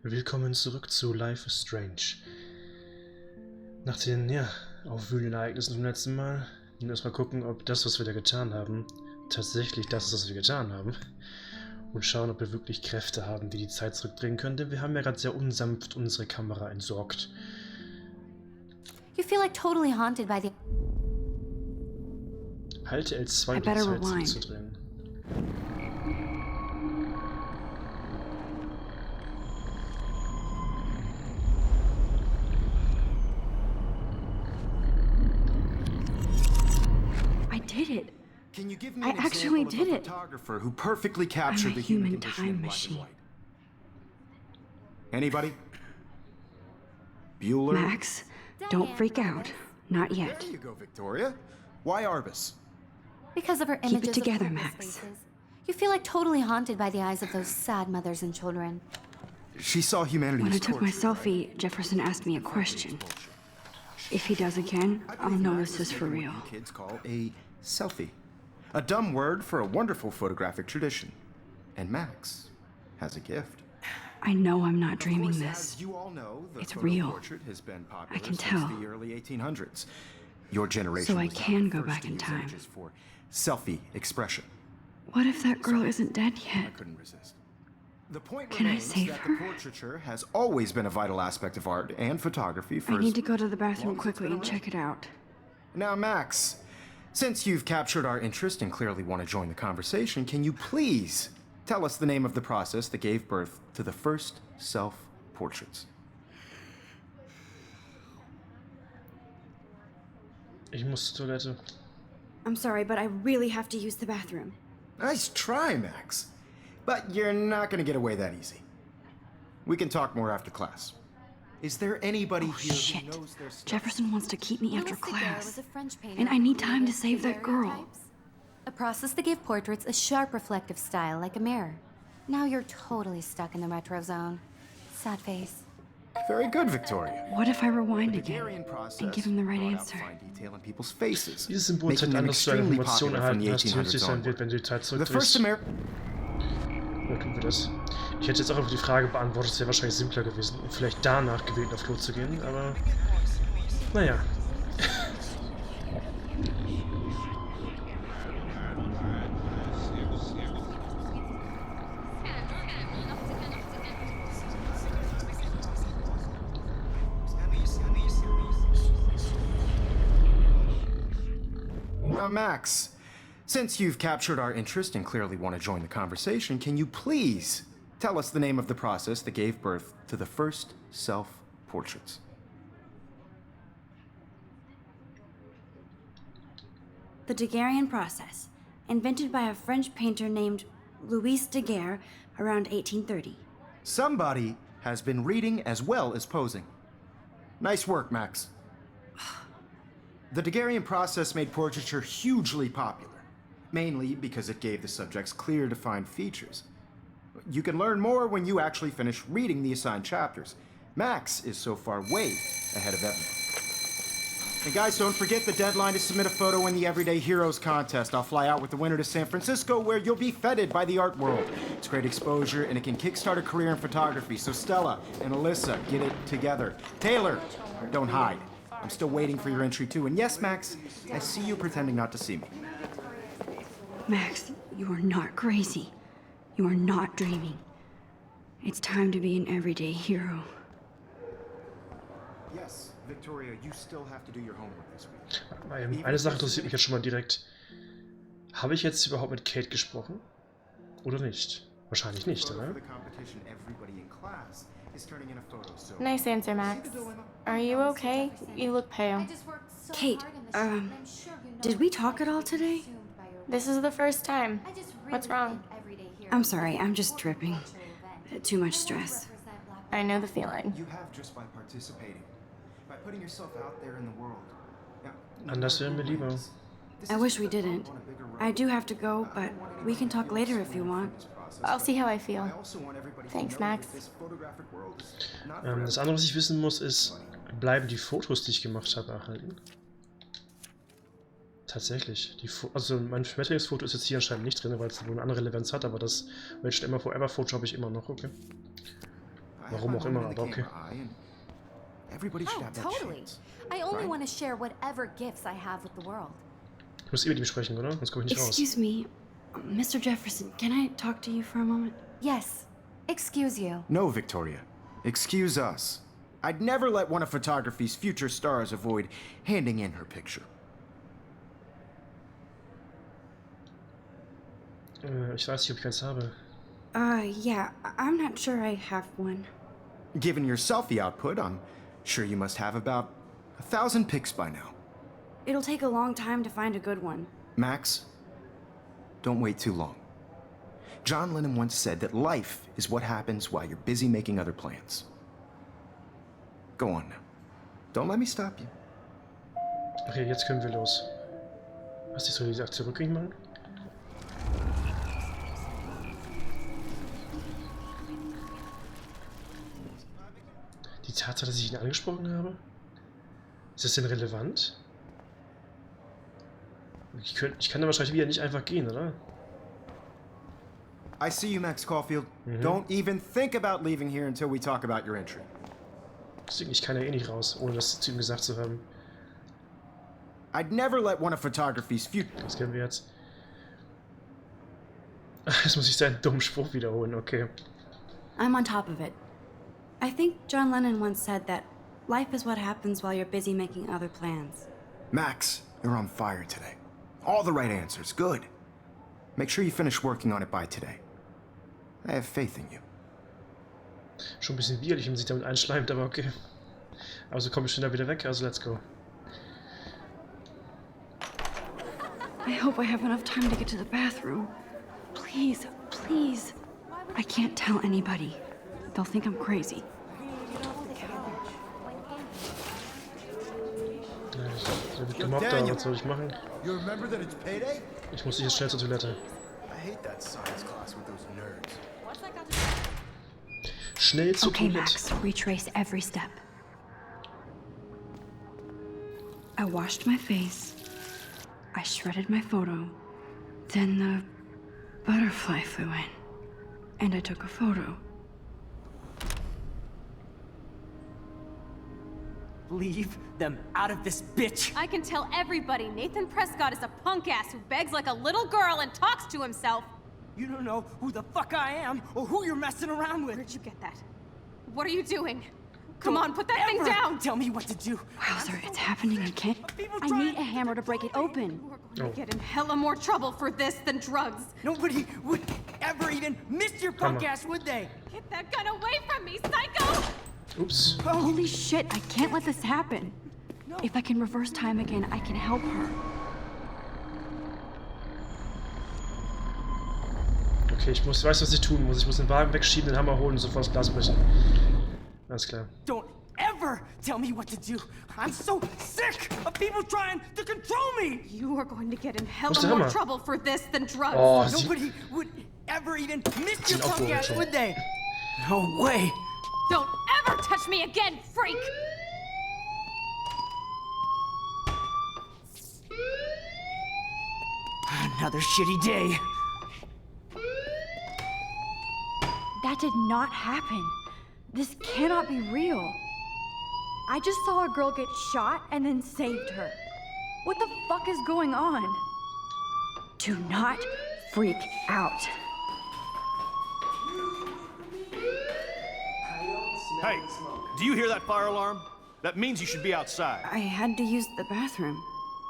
Willkommen zurück zu Life is Strange. Nach den, aufwühlenden Ereignissen vom letzten Mal, und erstmal gucken, ob das, was wir da getan haben, tatsächlich das ist, was wir getan haben. Und schauen, ob wir wirklich Kräfte haben, die die Zeit zurückdrehen können, denn wir haben ja gerade sehr unsanft unsere Kamera entsorgt. You feel like totally haunted by the... Halte L2, um die Zeit zurückzudrehen. I did it. Can you give me I an actually example of did a it. photographer who perfectly captured I'm a the human human condition time in black machine. and white? Anybody? Bueller? Max, don't freak out. Not yet. There you go, Victoria. Why Arbus? Because of her Keep images it together, of hopeless Max. faces. You feel like totally haunted by the eyes of those sad mothers and children. She saw humanity When I as took my torture, selfie, right? Jefferson asked me a question. If he does again, I'll know this is for real. What you kids call a selfie. A dumb word for a wonderful photographic tradition. And Max has a gift. I know I'm not Of dreaming course, this. as you all know, the It's photo real. portrait has been popular I can since tell. the early 1800s. Your generation So I was not can the go first back to in use time. images for selfie expression. What if that girl isn't dead I yet? couldn't resist. The point Can I remains save that her? the portraiture has always been a vital aspect of art and photography for I need as to go to the bathroom long as it's quickly been and check it out. Now, Max, since you've captured our interest and clearly want to join the conversation, can you please tell us the name of the process that gave birth to the first self-portraits? Ich muss zur Toilette. I'm sorry, but I really have to use the bathroom. Nice try, Max. But you're not going to get away that easy. We can talk more after class. Is there anybody Oh, here shit. who knows their stuff? Jefferson wants to keep me after Louis Daguerre class. was a French painter And I need who time to created save that girl. daguerreotypes, a process that gave portraits a sharp reflective style like a mirror. Now you're totally stuck in the retro zone. Sad face. Very good, Victoria. What if I rewind Daguerrean again process and give him the right brought out answer? fine detail in people's faces, Dieses Symbol making zeigt them an, dass du eine extremely Information popular from erhalten the hast, die 1800s nützlich sein wird, onward. wenn du die Zeit The first zurückdrehst. American... Oder tun wir das? Ich hätte jetzt auch einfach die Frage beantwortet, es wäre wahrscheinlich simpler gewesen, um vielleicht danach gewählt auf Klo zu gehen, aber... Naja. Now, Max, since you've captured our interest and clearly want to join the conversation, can you please tell us the name of the process that gave birth to the first self-portraits? The Daguerrean process, invented by a French painter named Louis Daguerre around 1830. Somebody has been reading as well as posing. Nice work, Max. The Daguerrean process made portraiture hugely popular, mainly because it gave the subjects clear, defined features. You can learn more when you actually finish reading the assigned chapters. Max is so far way ahead of everyone. And guys, don't forget the deadline to submit a photo in the Everyday Heroes contest. I'll fly out with the winner to San Francisco, where you'll be feted by the art world. It's great exposure, and it can kickstart a career in photography. So Stella and Alyssa, get it together. Taylor, don't hide. I'm still waiting for your entry too. And yes, Max, I see you pretending not to see me. Max, you are not crazy. You are not dreaming. It's time to be an everyday hero. Yes, Victoria, you still have to do your homework this week. Eine Sache interessiert mich jetzt schon mal direkt. Habe ich jetzt überhaupt mit Kate gesprochen? Oder nicht? Wahrscheinlich nicht, oder? Nice answer, Max. Are you okay? You look pale. Kate, did we talk at all today? This is the first time. What's wrong? I'm sorry, I'm just tripping. Too much stress. I know the feeling. You have just by participating, by putting yourself out there in the world. Anders wären wir lieber. I wish we didn't. I do have to go, but we can talk later if you want. I'll see how I feel. Thanks, Max. Das andere, was ich wissen muss, ist, bleiben die Fotos, die ich gemacht habe, erhalten? Tatsächlich. Also mein Schmetterlingsfoto ist jetzt hier anscheinend nicht drin, weil es wohl eine andere Relevanz hat, aber das Image Forever Foto habe ich immer noch, okay. Warum auch immer, aber okay. Everybody should Oh, have that totally. chance. I only right? want to share whatever gifts I have with the world. Ich muss mit ihm sprechen, oder? Sonst komme ich nicht raus. Excuse me, Mr. Jefferson, can I talk to you for a moment? Yes. Excuse you. No, Victoria. Excuse us. I'd never let one of photography's future stars avoid handing in her picture. Ich weiß nicht, ob ich eins habe. Yeah, I'm not sure I have one. Given your selfie output, I'm sure you must have about 1,000 pics by now. It'll take a long time to find a good one. Max, don't wait too long. John Lennon once said that life is what happens while you're busy making other plans. Go on now. Don't let me stop you. Okay, jetzt können wir los. Was, ich soll diese Aktion rückgängig machen? Die Tatsache, dass ich ihn angesprochen habe? Ist das denn relevant? Ich kann da wahrscheinlich wieder nicht einfach gehen, oder? I see you, Max Caulfield. Don't even think about leaving here until we talk about your entry. Deswegen, ich kann ja eh nicht raus, ohne das zu ihm gesagt zu haben. I'd never let one of photography's future... Das kennen wir jetzt. Jetzt muss ich seinen dummen Spruch wiederholen, okay. I'm on top of it. I think John Lennon once said that life is what happens while you're busy making other plans. Max, you're on fire today. All the right answers. Good. Make sure you finish working on it by today. I have faith in you. Schon ein bisschen widerlich, wenn man sich damit einschleimt, aber okay. Aber so komme ich schneller wieder weg, also let's go. I hope I have enough time to get to the bathroom. Please, please. I can't tell anybody. They'll think I'm crazy. Der wird gemobbt, aber was soll ich machen? You remember that it's payday? Ich muss jetzt schnell zur Toilette. I hate that science class with those nerds. Schnell zur Okay, Toilette. Max, retrace every step. I washed my face. I shredded my photo. Then the butterfly flew in. And I took a photo. Leave them out of this bitch! I can tell everybody Nathan Prescott is a punk ass who begs like a little girl and talks to himself. You don't know who the fuck I am or who you're messing around with. Where'd you get that? What are you doing? Come on, put that Ever thing down! Tell me what to do. Wowzer, it's happening again. People I trying- need a hammer to break it open. You are going to get in hella more trouble for this than drugs. Nobody would ever even miss your punk Hammer. ass, would they? Get that gun away from me, psycho! Ups. Holy shit, I can't let this happen. If I can reverse time again, I can help her. Okay, ich weiß, was ich tun muss. Ich muss den Wagen wegschieben, den Hammer holen und sofort das Glas brechen. Alles klar. Don't ever tell me what to do. I'm so sick of people trying to control me. You are going to get in Wo hella ist der more Hammer? trouble for this than drugs. Oh, Nobody would ever even miss your Sind auch punk ass, wohl would they? No way. Don't ever touch me again, freak! Another shitty day. That did not happen. This cannot be real. I just saw a girl get shot and then saved her. What the fuck is going on? Do not freak out. Hey, do you hear that fire alarm? That means you should be outside. I had to use the bathroom.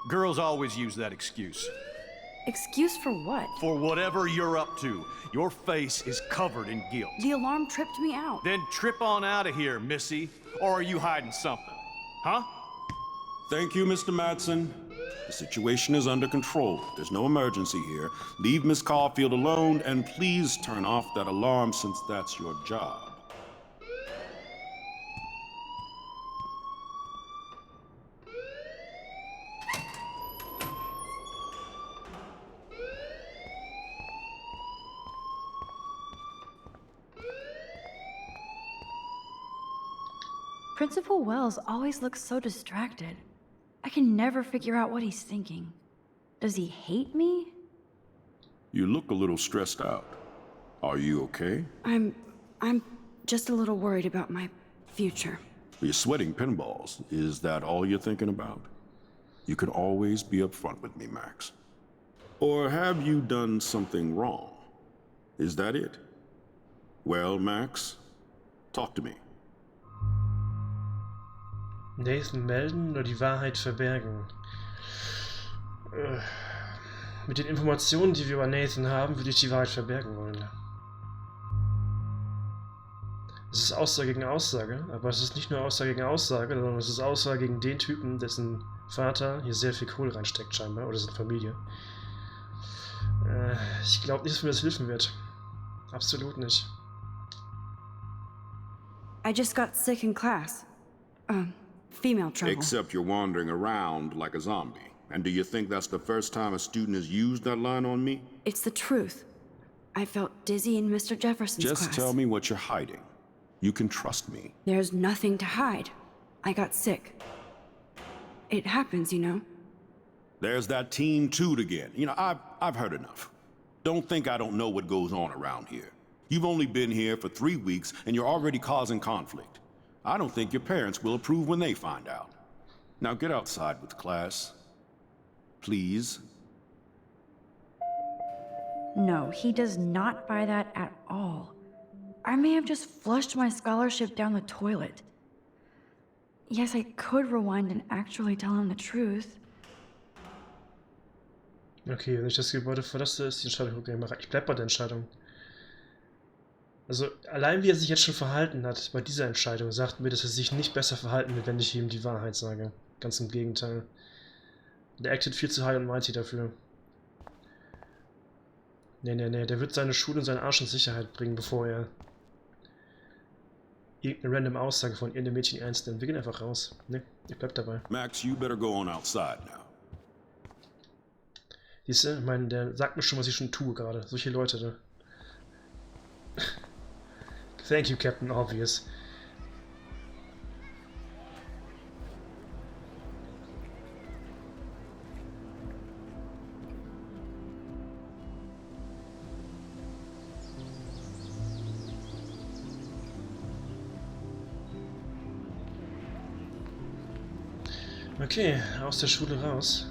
Girls always use that excuse. Excuse for what? For whatever you're up to, your face is covered in guilt. The alarm tripped me out. Then trip on out of here, missy. Or are you hiding something? Huh? Thank you, Mr. Madsen. The situation is under control. There's no emergency here. Leave Miss Caulfield alone, and please turn off that alarm since that's your job. Principal Wells always looks so distracted. I can never figure out what he's thinking. Does he hate me? You look a little stressed out. Are you okay? I'm just a little worried about my future. You're sweating pinballs. Is that all you're thinking about? You can always be upfront with me, Max. Or have you done something wrong? Is that it? Well, Max, talk to me. Nathan melden oder die Wahrheit verbergen? Mit den Informationen, die wir über Nathan haben, würde ich die Wahrheit verbergen wollen. Es ist Aussage gegen Aussage, aber es ist nicht nur Aussage gegen Aussage, sondern es ist Aussage gegen den Typen, dessen Vater hier sehr viel Kohle reinsteckt scheinbar, oder seine Familie. Ich glaube nicht, dass mir das helfen wird. Absolut nicht. I just got sick in class. Female trouble. Except you're wandering around like a zombie. And do you think that's the first time a student has used that line on me? It's the truth. I felt dizzy in Mr. Jefferson's class. Just tell me what you're hiding. You can trust me. There's nothing to hide. I got sick. It happens, you know. There's that Team Toot again. You know, I've heard enough. Don't think I don't know what goes on around here. You've only been here for 3 weeks, and you're already causing conflict. I don't think your parents will approve when they find out. Now get outside with class. Please. No, he does not buy that at all. I may have just flushed my scholarship down the toilet. Yes, I could rewind and actually tell him the truth. Okay, wenn ich das Gebäude verlasse, ist die Entscheidung rückgängig. Ich bleib bei der Entscheidung. Also, allein wie er sich jetzt schon verhalten hat bei dieser Entscheidung, sagt mir, dass er sich nicht besser verhalten wird, wenn ich ihm die Wahrheit sage. Ganz im Gegenteil. Der actet viel zu high und mighty dafür. Nee, der wird seine Schule und seinen Arsch in Sicherheit bringen, bevor er irgendeine random Aussage von irgendeinem Mädchen ernst nimmt. Wir gehen einfach raus. Ne, ich bleib dabei. Max, you better go on outside now. Siehst du, ich meine, der sagt mir schon, was ich schon tue gerade. Solche Leute da. Thank you, Captain Obvious. Okay, aus der Schule raus.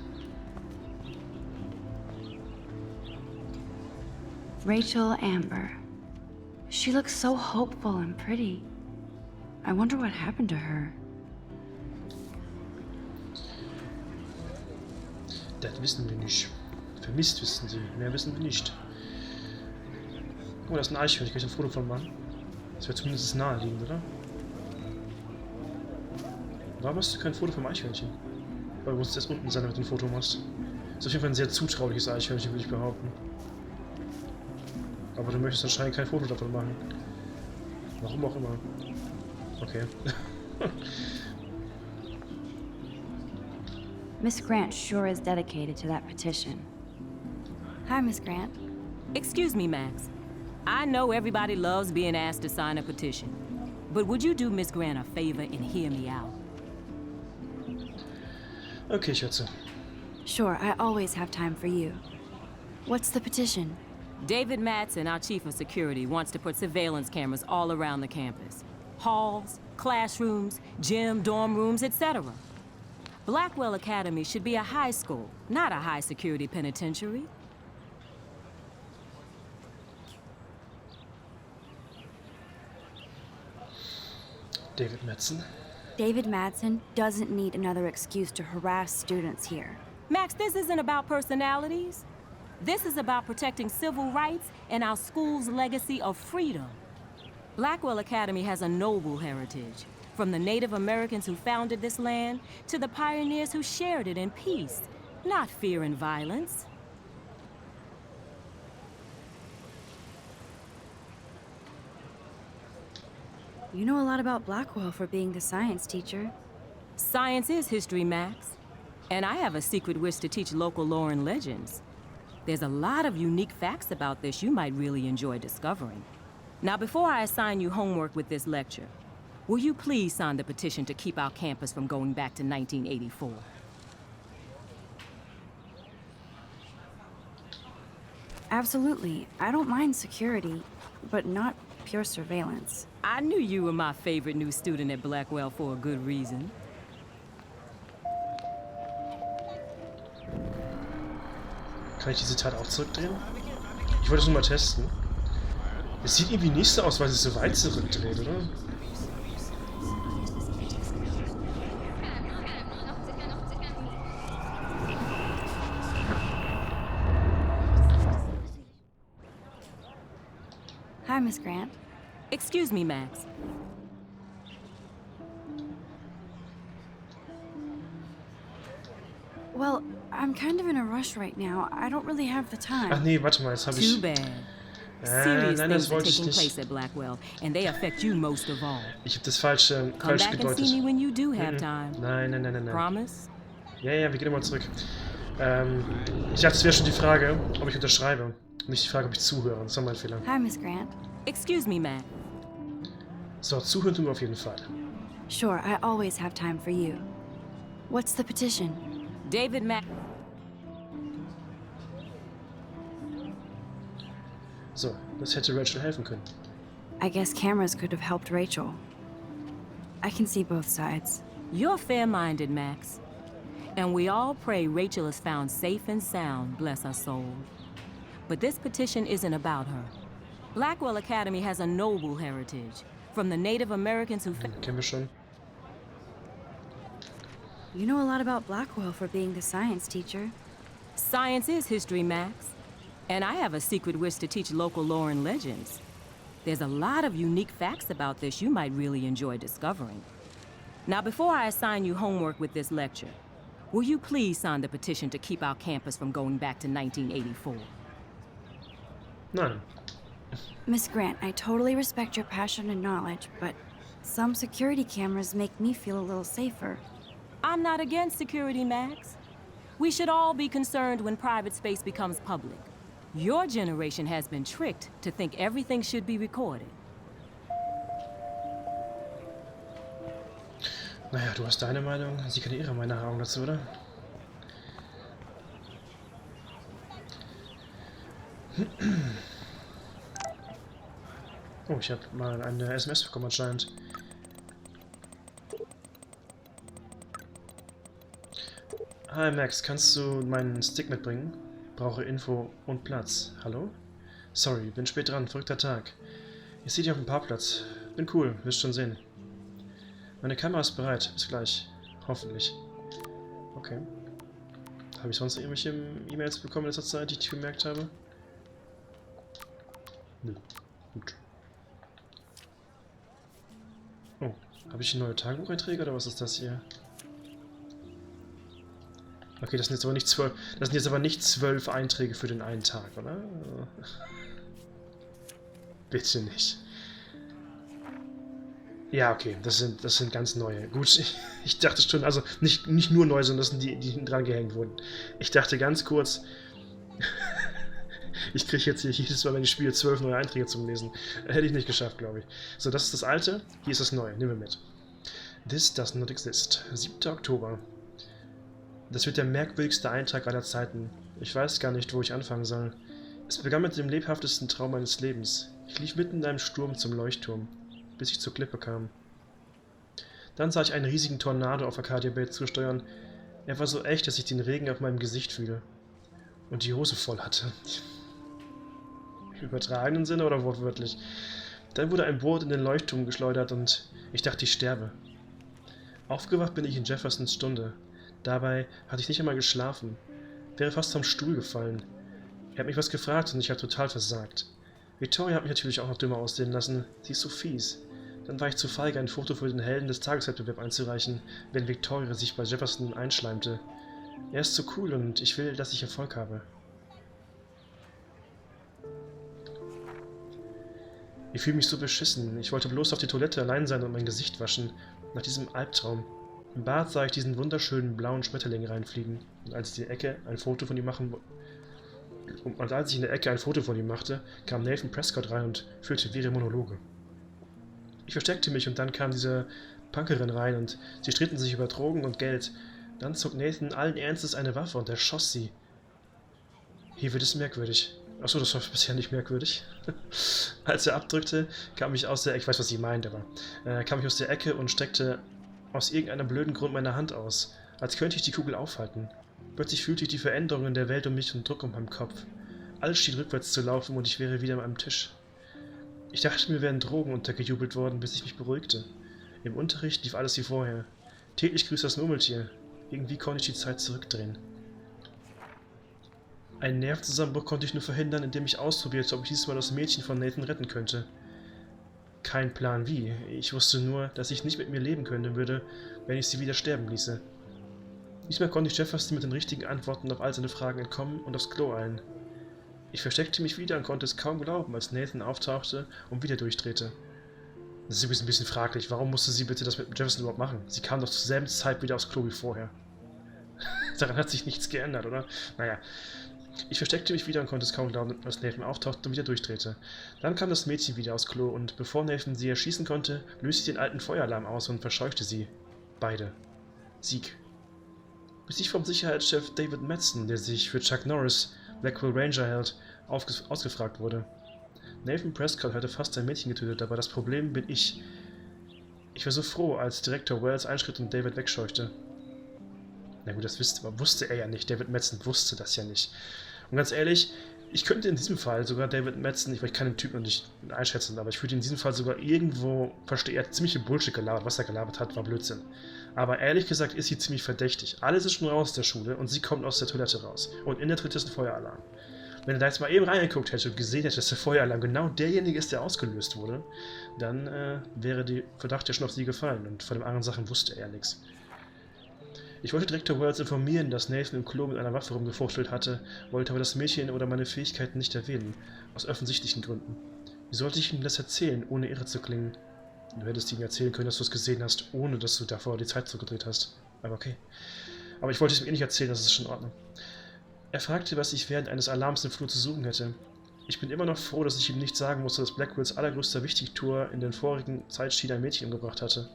Rachel Amber. She looks so hopeful and pretty. I wonder what happened to her. Das wissen wir nicht. Vermisst wissen sie. Mehr wissen wir nicht. Guck mal, da ist ein Eichhörnchen. Kann ich ein Foto von machen? Das wäre zumindest naheliegend, oder? Warum hast du kein Foto vom Eichhörnchen? Weil du musst erst unten sein, damit du ein Foto machst. Das ist auf jeden Fall ein sehr zutrauliches Eichhörnchen, würde ich behaupten. Aber du möchtest anscheinend kein Foto davon machen. Warum auch immer. Okay. Miss Grant sure is dedicated to that petition. Hi, Miss Grant. Excuse me, Max. I know everybody loves being asked to sign a petition. But would you do Miss Grant a favor and hear me out? Okay, Schätze. Sure, I always have time for you. What's the petition? David Madsen, our chief of security, wants to put surveillance cameras all around the campus. Halls, classrooms, gym, dorm rooms, etc. Blackwell Academy should be a high school, not a high-security penitentiary. David Madsen. David Madsen doesn't need another excuse to harass students here. Max, this isn't about personalities. This is about protecting civil rights and our school's legacy of freedom. Blackwell Academy has a noble heritage, from the Native Americans who founded this land to the pioneers who shared it in peace, not fear and violence. You know a lot about Blackwell for being the science teacher. Science is history, Max. And I have a secret wish to teach local lore and legends. There's a lot of unique facts about this you might really enjoy discovering. Now, before I assign you homework with this lecture, will you please sign the petition to keep our campus from going back to 1984? Absolutely. I don't mind security, but not pure surveillance. I knew you were my favorite new student at Blackwell for a good reason. Kann ich diese Tat auch zurückdrehen? Ich wollte es nur mal testen. Es sieht irgendwie nicht so aus, weil sie es so weit zurückdreht, oder? Hi, Miss Grant. Excuse me, Max. Well, I'm kind of in a rush right now. I don't really have the time. Ach nee, warte mal, jetzt habe ich... Too bad. Serious nein, things das are wollte ich taking place nicht. at Blackwell, and they affect you most of all. Ich habe das falsch Come gedeutet. back and see me when you do have time. Nein. Promise? Ja, wir gehen mal zurück. Ich dachte, es wäre schon die Frage, ob ich unterschreibe. Nicht die Frage, ob ich zuhöre. Das war mein Fehler. Hi, Miss Grant. Excuse me, Max. So, zuhören tun wir auf jeden Fall. Sure, I always have time for you. What's the petition? David Max. So, das hätte Rachel helfen können. I guess cameras could have helped Rachel. I can see both sides. You're fair-minded, Max. And we all pray Rachel is found safe and sound, bless her soul. But this petition isn't about her. Blackwell Academy has a noble heritage. From the Native Americans who... Kennen wir schon. You know a lot about Blackwell for being the science teacher. Science is history, Max. And I have a secret wish to teach local lore and legends. There's a lot of unique facts about this you might really enjoy discovering. Now, before I assign you homework with this lecture, will you please sign the petition to keep our campus from going back to 1984? Nein. Miss Grant, I totally respect your passion and knowledge, but some security cameras make me feel a little safer. I'm not against security, Max. We should all be concerned when private space becomes public. Your generation has been tricked to think everything should be recorded. Naja, du hast deine Meinung, sie kann ihre Meinung haben dazu, oder? Oh, ich habe mal eine SMS bekommen anscheinend. Hi Max, kannst du meinen Stick mitbringen? Brauche Info und Platz. Hallo? Sorry, bin spät dran, verrückter Tag. Ich sehe dich auf dem Parkplatz. Bin cool, wirst schon sehen. Meine Kamera ist bereit, bis gleich. Hoffentlich. Okay. Habe ich sonst irgendwelche E-Mails bekommen in letzter Zeit, die ich bemerkt habe? Nö. Gut. Oh, habe ich neue Tagebucheinträge oder was ist das hier? Okay, das sind jetzt aber nicht 12. Das sind jetzt aber nicht 12 Einträge für den einen Tag, oder? Bitte nicht. Ja, okay, das sind ganz neue. Gut, ich dachte schon, also nicht nur neu, sondern das sind die hinten dran gehängt wurden. Ich dachte ganz kurz, ich kriege jetzt hier jedes Mal, wenn ich spiele, 12 neue Einträge zum Lesen. Hätte ich nicht geschafft, glaube ich. So, das ist das alte, hier ist das neue. Nehmen wir mit. This does not exist. 7. Oktober. Das wird der merkwürdigste Eintrag aller Zeiten. Ich weiß gar nicht, wo ich anfangen soll. Es begann mit dem lebhaftesten Traum meines Lebens. Ich lief mitten in einem Sturm zum Leuchtturm, bis ich zur Klippe kam. Dann sah ich einen riesigen Tornado auf Arcadia Bay zusteuern. Er war so echt, dass ich den Regen auf meinem Gesicht fühle. Und die Hose voll hatte. Im übertragenen Sinne oder wortwörtlich? Dann wurde ein Boot in den Leuchtturm geschleudert und ich dachte, ich sterbe. Aufgewacht bin ich in Jeffersons Stunde. Dabei hatte ich nicht einmal geschlafen. Wäre fast vom Stuhl gefallen. Er hat mich was gefragt und ich habe total versagt. Victoria hat mich natürlich auch noch dümmer aussehen lassen. Sie ist so fies. Dann war ich zu feige, ein Foto für den Helden des Tageswettbewerbs einzureichen, wenn Victoria sich bei Jefferson einschleimte. Er ist so cool und ich will, dass ich Erfolg habe. Ich fühle mich so beschissen. Ich wollte bloß auf die Toilette allein sein und mein Gesicht waschen. Nach diesem Albtraum. Im Bad sah ich diesen wunderschönen blauen Schmetterling reinfliegen. Und als ich in der Ecke ein Foto von ihm machte, kam Nathan Prescott rein und führte wirre Monologe. Ich versteckte mich und dann kam diese Punkerin rein und sie stritten sich über Drogen und Geld. Dann zog Nathan allen Ernstes eine Waffe und erschoss sie. Hier wird es merkwürdig. Achso, das war bisher nicht merkwürdig. Als er abdrückte, kam ich aus der... Ich weiß, was sie meint, aber... kam ich aus der Ecke und streckte aus irgendeinem blöden Grund meine Hand aus, als könnte ich die Kugel aufhalten. Plötzlich fühlte ich die Veränderung in der Welt um mich und Druck um meinen Kopf. Alles schien rückwärts zu laufen und ich wäre wieder an meinem Tisch. Ich dachte, mir wären Drogen untergejubelt worden, bis ich mich beruhigte. Im Unterricht lief alles wie vorher. Täglich grüßt das Murmeltier. Irgendwie konnte ich die Zeit zurückdrehen. Einen Nervenzusammenbruch konnte ich nur verhindern, indem ich ausprobierte, ob ich diesmal das Mädchen von Nathan retten könnte. Kein Plan wie. Ich wusste nur, dass ich nicht mit mir leben können würde, wenn ich sie wieder sterben ließe. Diesmal konnte ich Jefferson mit den richtigen Antworten auf all seine Fragen entkommen und aufs Klo eilen. Ich versteckte mich wieder und konnte es kaum glauben, als Nathan auftauchte und wieder durchdrehte. Das ist übrigens ein bisschen fraglich. Warum musste sie bitte das mit Jefferson überhaupt machen? Sie kam doch zur selben Zeit wieder aufs Klo wie vorher. Daran hat sich nichts geändert, oder? Naja. Ich versteckte mich wieder und konnte es kaum glauben, als Nathan auftauchte und wieder durchdrehte. Dann kam das Mädchen wieder aufs Klo und bevor Nathan sie erschießen konnte, löste ich den alten Feueralarm aus und verscheuchte sie. Beide. Sieg. Bis ich vom Sicherheitschef David Madsen, der sich für Chuck Norris, Blackwell Ranger hält, ausgefragt wurde. Nathan Prescott hatte fast ein Mädchen getötet, aber das Problem bin ich. Ich war so froh, als Direktor Wells einschritt und David wegscheuchte. Na gut, das wusste er ja nicht. David Madsen wusste das ja nicht. Und ganz ehrlich, ich könnte in diesem Fall sogar David Madsen, ich kann den Typen noch nicht einschätzen, aber ich würde in diesem Fall sogar irgendwo verstehen, er hat ziemlich viel Bullshit gelabert. Was er gelabert hat, war Blödsinn. Aber ehrlich gesagt ist sie ziemlich verdächtig. Alles ist schon raus aus der Schule und sie kommt aus der Toilette raus. Und in der Toilette ist ein Feueralarm. Wenn er da jetzt mal eben reingeguckt hätte und gesehen hätte, dass der Feueralarm genau derjenige ist, der ausgelöst wurde, dann wäre der Verdacht ja schon auf sie gefallen und von den anderen Sachen wusste er ja nichts. Ich wollte Direktor Wells informieren, dass Nathan im Klo mit einer Waffe rumgefuchtelt hatte, wollte aber das Mädchen oder meine Fähigkeiten nicht erwähnen, aus offensichtlichen Gründen. Wie sollte ich ihm das erzählen, ohne irre zu klingen? Du hättest ihm erzählen können, dass du es gesehen hast, ohne dass du davor die Zeit zurückgedreht hast. Aber okay. Aber ich wollte es ihm eh nicht erzählen, das ist schon in Ordnung. Er fragte, was ich während eines Alarms im Flur zu suchen hätte. Ich bin immer noch froh, dass ich ihm nicht sagen musste, dass Blackwells allergrößter Wichtigtour in den vorigen Zeitschienen ein Mädchen umgebracht hatte.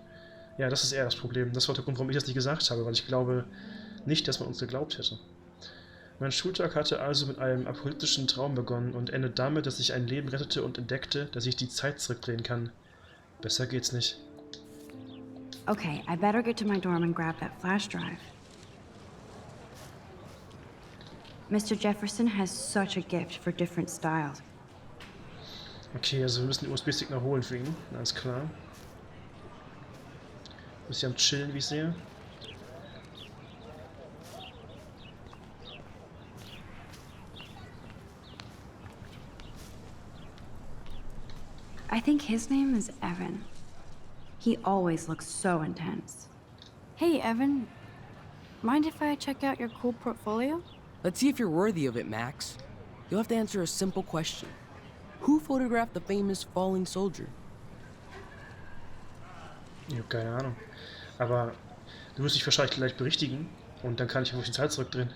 Ja, das ist eher das Problem. Das war der Grund, warum ich das nicht gesagt habe, weil ich glaube nicht, dass man uns geglaubt hätte. Mein Schultag hatte also mit einem apokalyptischen Traum begonnen und endet damit, dass ich ein Leben rettete und entdeckte, dass ich die Zeit zurückdrehen kann. Besser geht's nicht. Okay, I better get to my dorm and grab that flash drive. Mr. Jefferson has such a gift for different styles. Okay, also wir müssen den USB-Stick noch holen für ihn. Alles klar. Bisschen am Chillen, wie ich sehe. I think his name is Evan. He always looks so intense. Hey, Evan. Mind if I check out your cool portfolio? Let's see if you're worthy of it, Max. You'll have to answer a simple question. Who photographed the famous falling soldier? Ich habe keine Ahnung. Aber du wirst dich wahrscheinlich gleich berichtigen und dann kann ich auf die Zeit zurückdrehen.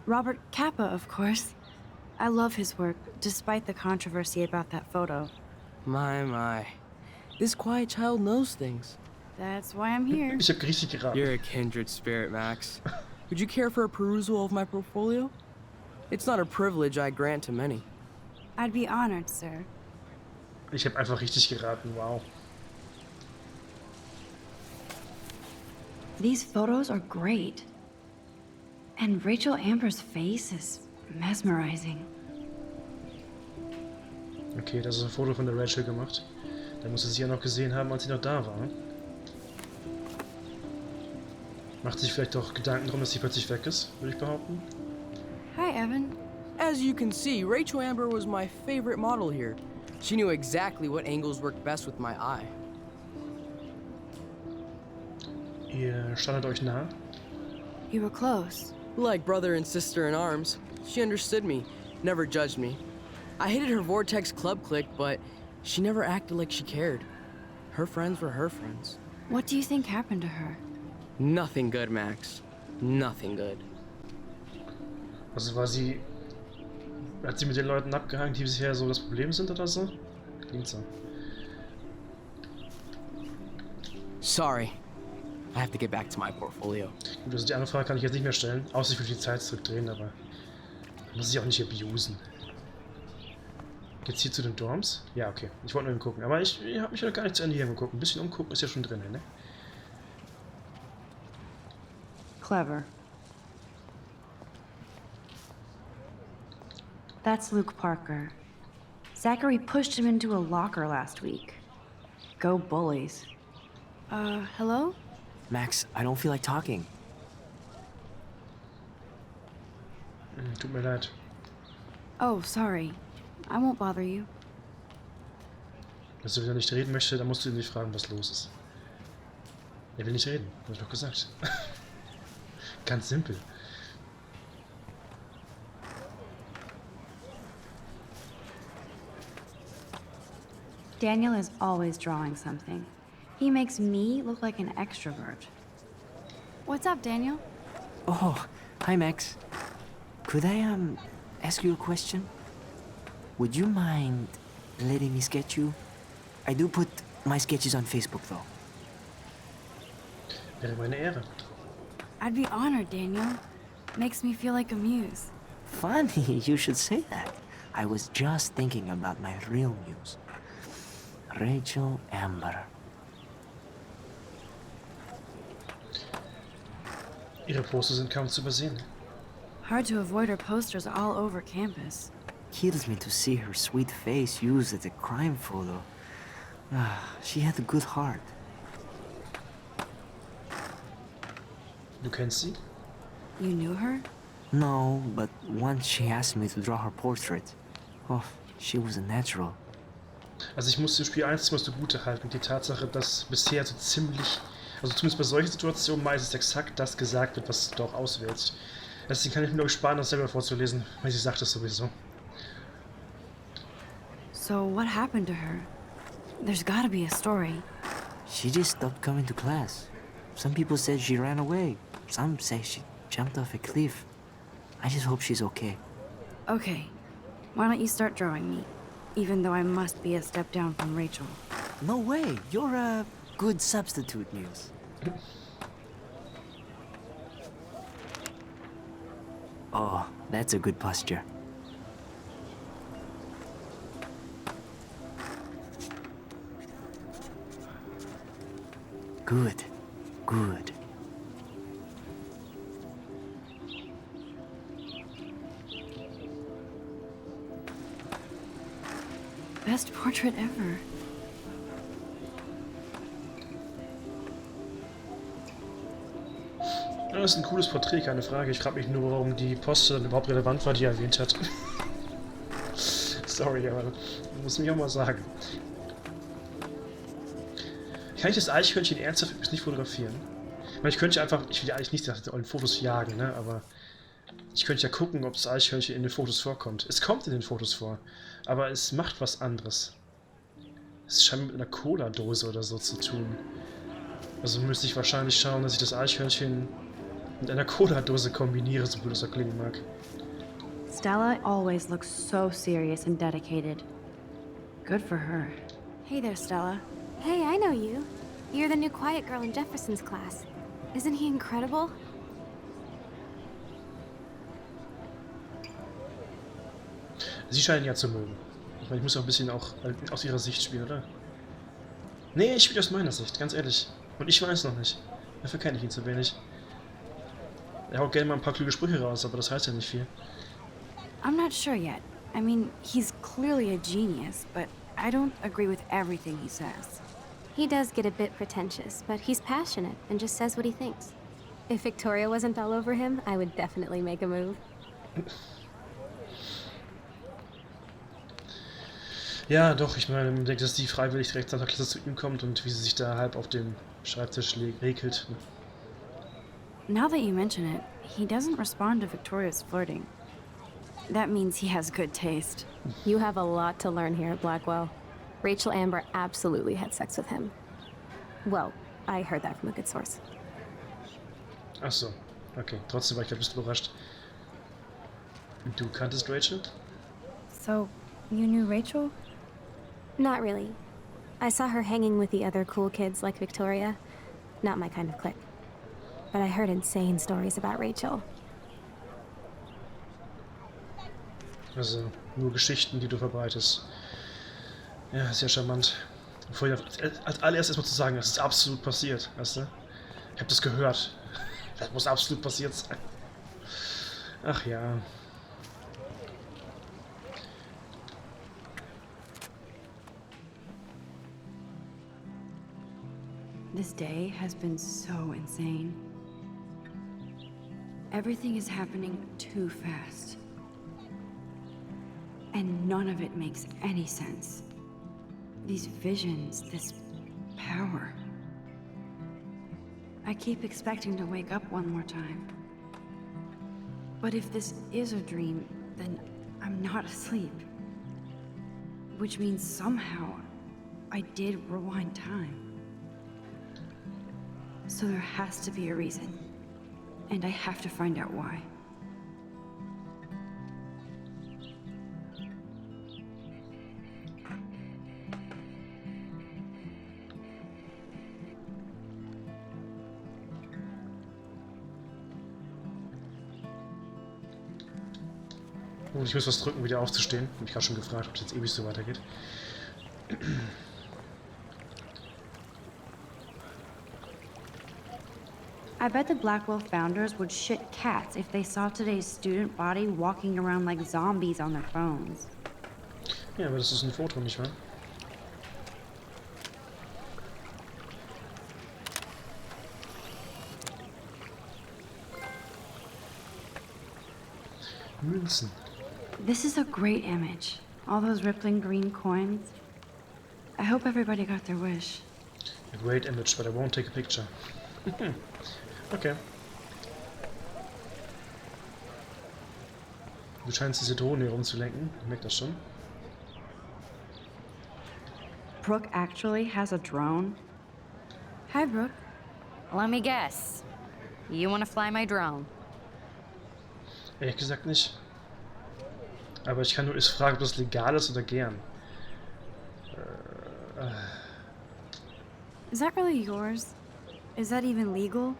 Robert Capa, of course. I love his work, despite the controversy about that photo. My. This quiet child knows things. That's why I'm here. Ich habe richtig geraten. You're a kindred spirit, Max. Would you care for a perusal of my portfolio? It's not a privilege I grant to many. I'd be honored, sir. Ich habe einfach richtig geraten, wow. These photos are great. And Rachel Amber's face is mesmerizing. Okay, das ist ein Foto von der Rachel gemacht. Da muss sie sie ja noch gesehen haben, als sie noch da war. Macht sich vielleicht auch Gedanken darum, dass sie plötzlich weg ist, würde ich behaupten. Hi, Evan. As you can see, Rachel Amber was my favorite model here. She knew exactly what angles worked best with my eye. Ihr standet euch nah. You were close. Like brother and sister in arms. She understood me, never judged me. I hated her Vortex Club clique, but she never acted like she cared. Her friends were her friends. What do you think happened to her? Nothing good, Max. Nothing good. Also hat sie mit den Leuten abgehangen, die bisher so das Problem sind oder so? Klingt so. Sorry. I have to get back to my portfolio. Gut, also die andere Frage kann ich jetzt nicht mehr stellen, außer ich will die Zeit zurückdrehen, aber Muss ich auch nicht abusen. Geht's hier zu den Dorms? Ja, okay. Ich wollte nur gucken. Aber ich habe mich noch gar nicht zu Ende hier geguckt. Ein bisschen umgucken ist ja schon drin, ne? Clever. That's Luke Parker. Zachary pushed him into a locker last week. Go bullies. Hello? Max, I don't feel like talking. Tut mir leid. Oh, sorry. I won't bother you. Wenn du wieder nicht reden möchtest, dann musst du ihn nicht fragen, was los ist. Er will nicht reden, hab ich doch gesagt. Ganz simpel. Daniel is always drawing something. He makes me look like an extrovert. What's up, Daniel? Oh, hi Max. Could I, ask you a question? Would you mind letting me sketch you? I do put my sketches on Facebook, though. Wäre meine Ehre. I'd be honored, Daniel. Makes me feel like a muse. Funny, you should say that. I was just thinking about my real muse. Rachel Amber. Ihre Poster sind kaum zu übersehen. Hard to avoid her posters all over campus. Kills me to see her sweet face used as a crime photo. She had a good heart. Du kennst sie? You knew her? No, but once she asked me to draw her portrait. Oh, she was a natural. Also ich muss dem Spiel eins mal zugute halten, die Tatsache, dass bisher so ziemlich, also zumindest bei solchen Situationen meistens exakt das gesagt wird, was du auch auswählst. Deswegen kann ich mir nur sparen, das selber vorzulesen, weil sie sagt es sowieso. So what happened to her? There's gotta be a story. She just stopped coming to class. Some people said she ran away. Some say she jumped off a cliff. I just hope she's okay. Okay. Why don't you start drawing me? Even though I must be a step down from Rachel. No way. You're a good substitute, Muse. Oh, that's a good posture. Good. Good. Best portrait ever. Ja, das ist ein cooles Porträt, keine Frage. Ich frage mich nur, warum die Poster dann überhaupt relevant war, die er erwähnt hat. Sorry, aber muss mich auch mal sagen. Kann ich das Eichhörnchen ernsthaft übrigens nicht fotografieren? Ich meine, ich könnte einfach, ich will ja eigentlich nicht in Fotos jagen, ne, aber ich könnte ja gucken, ob das Eichhörnchen in den Fotos vorkommt. Es kommt in den Fotos vor, aber es macht was anderes. Es scheint mit einer Cola-Dose oder so zu tun. Also müsste ich wahrscheinlich schauen, dass ich das Eichhörnchen mit einer Cola-Dose kombiniere, so gut das auch klingen mag. Stella always looks so serious and dedicated. Good for her. Hey there, Stella. Hey, I know you. You're the new quiet girl in Jefferson's class. Isn't he incredible? Sie scheinen ja zu mögen. Ich meine, ich muss auch ein bisschen auch aus ihrer Sicht spielen, oder? Nee, ich spiele aus meiner Sicht, ganz ehrlich. Und ich weiß noch nicht. Dafür kenne ich ihn zu wenig. Er haut gerne mal ein paar kluge Sprüche raus, aber das heißt ja nicht viel. I'm not sure yet. I mean, he's clearly a genius, but I don't agree with everything he says. He does get a bit pretentious, but he's passionate and just says what he thinks. If Victoria wasn't all over him, I would definitely make a move. Ja, doch, ich meine, ich denke, dass die freiwillig direkt nach der Klasse zu ihm kommt und wie sie sich da halb auf dem Schreibtisch regelt. Now that you mention it, he doesn't respond to Victoria's flirting. That means he has good taste. You have a lot to learn here at Blackwell. Rachel Amber absolutely had sex with him. Well, I heard that from a good source. Ach so, okay. Trotzdem war ich ein bisschen überrascht. Du kanntest Rachel? So, you knew Rachel? Not really. I saw her hanging with the other cool kids like Victoria. Not my kind of clique. But I heard insane stories about Rachel. Also, nur Geschichten, die du verbreitest. Ja, sehr charmant. Vorher als allererstes erstmal zu sagen, das ist absolut passiert, weißt du? Ich hab das gehört. Das muss absolut passiert sein. Ach ja. This day has been so insane. Everything is happening too fast. And none of it makes any sense. These visions, this power. I keep expecting to wake up one more time. But if this is a dream, then I'm not asleep. Which means somehow I did rewind time. So there has to be a reason. And I have to find out why. Und ich muss was drücken, um wieder aufzustehen. Hab mich gerade schon gefragt, ob es jetzt ewig so weitergeht. I bet the Blackwell founders would shit cats if they saw today's student body walking around like zombies on their phones. Ja, aber das ist ein Foto, nicht wahr? Münzen. This is a great image. All those rippling green coins. I hope everybody got their wish. A great image, but I won't take a picture. Okay. Du scheinst diese Drohne hier rumzulenken. Ich merke das schon. Brooke actually has a drone? Hi, Brooke. Let me guess. You want to fly my drone? Ehrlich gesagt nicht. Aber ich kann nur erst fragen, ob das legal ist oder gern. Is that really yours? Is that even legal?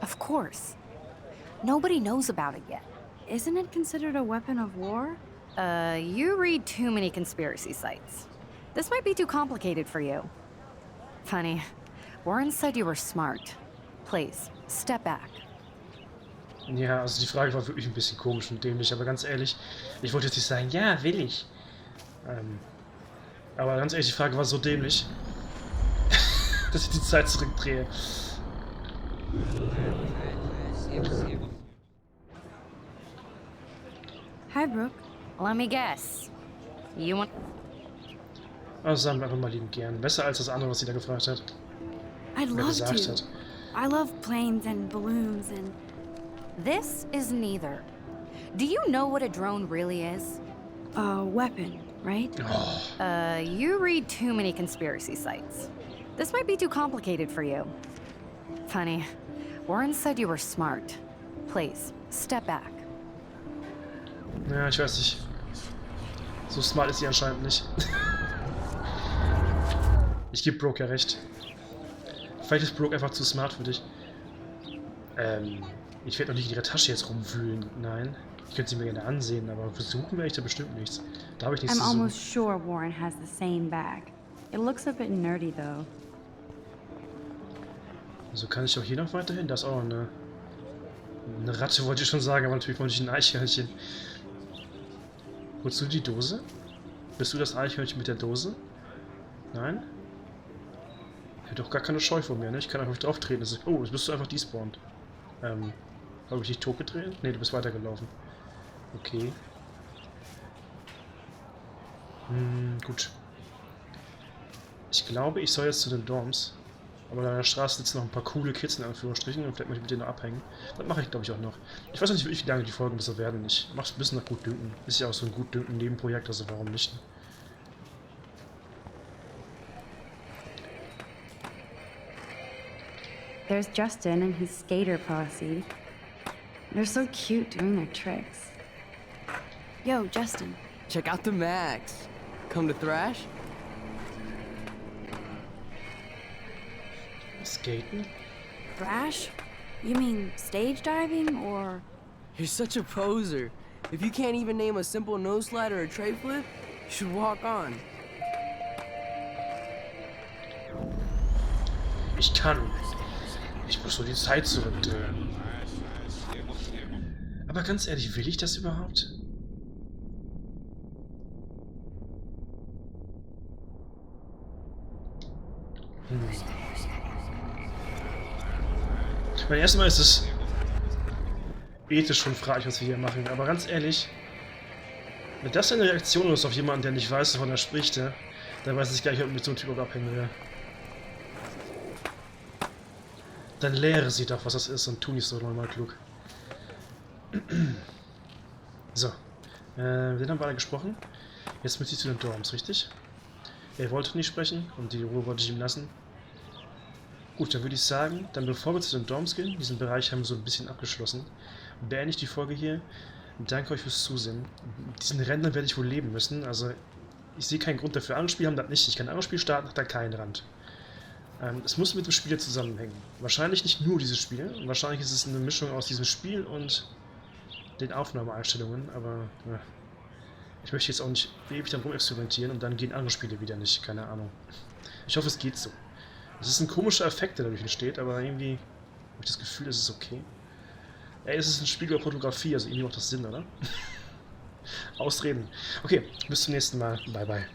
Of course. Nobody knows about it yet. Isn't it considered a weapon of war? You read too many conspiracy sites. This might be too complicated for you. Funny, Warren said you were smart. Please, step back. Ja, also die Frage war wirklich ein bisschen komisch und dämlich, aber ganz ehrlich, ich wollte jetzt nicht sagen, ja, will ich. Aber ganz ehrlich, die Frage war so dämlich, dass ich die Zeit zurückdrehe. Hi, Brooke. Let me guess. You want... Also sagen wir einfach mal lieben gern. Besser als das andere, was sie da gefragt hat. I'd Oder love gesagt to. hat. I love planes and balloons and... This is neither. Do you know what a drone really is? A weapon, right? Oh. You read too many conspiracy sites. This might be too complicated for you. Funny, Warren said you were smart. Please, step back. Ja, ich weiß nicht. So smart ist sie anscheinend nicht. Ich gebe Brooke ja recht. Vielleicht ist Brooke einfach zu smart für dich. Ich werde noch nicht in ihrer Tasche jetzt rumwühlen. Nein. Ich könnte sie mir gerne ansehen, aber versuchen werde ich da bestimmt nichts. Da habe ich nichts I'm zu suchen. almost sure Warren has the same bag. It looks a bit nerdy, though. Also kann ich auch hier noch weiterhin? Da ist auch eine Ratte, wollte ich schon sagen, aber natürlich wollte ich ein Eichhörnchen. Holst du die Dose? Bist du das Eichhörnchen mit der Dose? Nein? Ich hätte doch gar keine Scheu vor mir, ne? Ich kann einfach drauf treten. Oh, jetzt bist du einfach despawned. Habe ich dich tot gedreht? Ne, du bist weitergelaufen. Okay. Gut. Ich glaube, ich soll jetzt zu den Dorms. Aber an der Straße sitzen noch ein paar coole Kids in Anführungsstrichen und vielleicht möchte ich mit denen noch abhängen. Das mache ich, glaube ich, auch noch. Ich weiß noch nicht wirklich, wie lange die Folgen bis so werden. Ich mache es ein bisschen nach Gutdünken. Ist ja auch so ein Gutdünken-Nebenprojekt, also warum nicht? There's Justin and his skater posse. They're so cute doing their tricks. Yo, Justin. Check out the Max. Come to thrash? Skaten? Thrash? You mean stage diving or... You're such a poser. If you can't even name a simple nose slide or a tray flip, you should walk on. Ich kann. Ich muss nur die Zeit zurückdrehen. Aber ganz ehrlich, will ich das überhaupt? Ich meine, erstmal ist es ethisch schon fraglich, was wir hier machen, aber ganz ehrlich, wenn das eine Reaktion ist auf jemanden, der nicht weiß, wovon er spricht, dann weiß ich gar nicht, ob ich mit so einem Typ auch abhängen will. Dann lehre sie doch, was das ist und tu nicht so normal klug. So, den haben wir alle gesprochen. Jetzt müsste ich zu den Dorms, richtig? Er wollte nicht sprechen und die Ruhe wollte ich ihm lassen. Gut, dann würde ich sagen, dann bevor wir zu den Dorms gehen, diesen Bereich haben wir so ein bisschen abgeschlossen, beende ich die Folge hier. Danke euch fürs Zusehen. Diesen Rändern werde ich wohl leben müssen, also ich sehe keinen Grund dafür. Andere Spiele haben das nicht. Ich kann ein anderes Spiel starten, hat da keinen Rand. Es muss mit dem Spiel zusammenhängen. Wahrscheinlich nicht nur dieses Spiel, wahrscheinlich ist es eine Mischung aus diesem Spiel und den Aufnahmeeinstellungen, aber ja. Ich möchte jetzt auch nicht ewig dann rumexperimentieren und dann gehen andere Spiele wieder nicht, keine Ahnung. Ich hoffe, es geht so. Es ist ein komischer Effekt, der dadurch entsteht, aber irgendwie habe ich das Gefühl, es ist okay. Ey, es ist ein Spiel über Fotografie, also irgendwie macht das Sinn, oder? Ausreden. Okay, bis zum nächsten Mal. Bye, bye.